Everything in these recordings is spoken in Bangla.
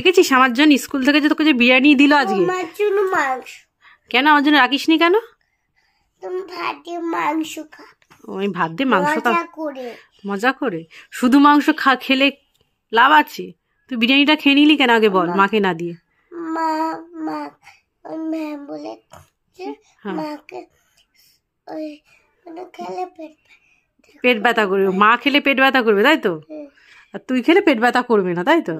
দেখেছিস আমার জন্য স্কুল থেকে যে তোকে যে বিরিয়ানি দিল আজকে? আমার জন্য মাংস। কেন আমার জন্য রাখিসনি কেন? তুমি ভাত দিয়ে মাংস খা। ওই ভাত দিয়ে মাংস মজা করে। মজা করে? শুধু মাংস খেলে লাভ আছে? তুই বিরিয়ানিটা খেয়ে নিলি কেন আগে বল, মাকে না দিয়ে? মা মা ওই ম্যাম বলে মাকে ওই খেলে পেট ব্যথা করবে। মা খেলে পেট ব্যথা করবে তাই তো? আর তুই খেলে পেট ব্যথা করবে না তাই তো?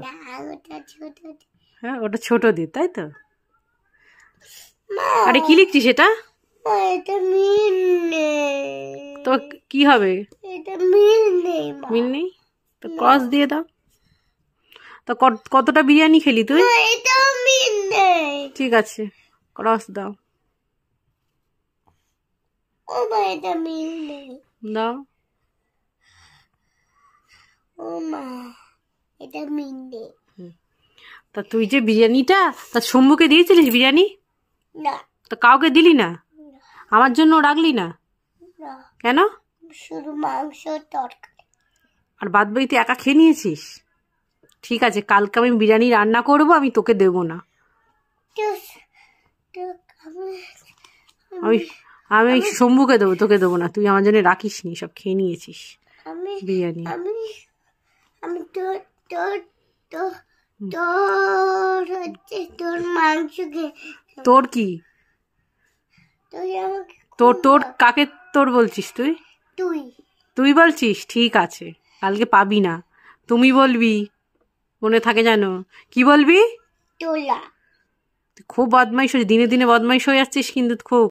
হ্যাঁ, ওটা ছোট দি তাই তো? আরে কি লিখছিস এটা? এটা মিল নেই। তো কি হবে? এটা মিল নেই। মিল নেই তো ক্রস দিয়ে দাও। তো কতটা বিরিয়ানি খেলি তুই? এটা মিল নেই। ঠিক আছে, ক্রস দাও। ও মা, এটা মিল নেই। দাও। ও মা, এটা মিল নেই। তা তুই যে বিরিয়ানিটা তা শম্ভুকে দিয়েছিলিস বিরিয়ানি? না। তো কাউকে দিলি না? আমার জন্য রাখলি না কেন? শুধু মাংস তরকারি। আর বাদ বাকি তুই একা খেয়ে নিয়েছিস? ঠিক আছে, কালকে আমি বিরিয়ানি রান্না করবো, আমি তোকে দেবো না। আমি আমি শম্ভুকে দেবো, তোকে দেবো না। তুই আমার জন্য রাখিস নি, সব খেয়ে নিয়েছিস বিরিয়ানি। আমি তোর তোর তোর তোর হচ্ছে তোর মাংস খেয়ে। তোর কি? তুই আমাকে তোর কাকে তোর বলছিস তুই? তুই বলছিস? ঠিক আছে, কালকে পাবি না। তুমি বলবি, মনে থাকে জানো। কি বলবি? তোলা। খুব বদমাইশ হয়ে, দিনে দিনে বদমাইশ হয়ে যাচ্ছিস কিন্তু খুব।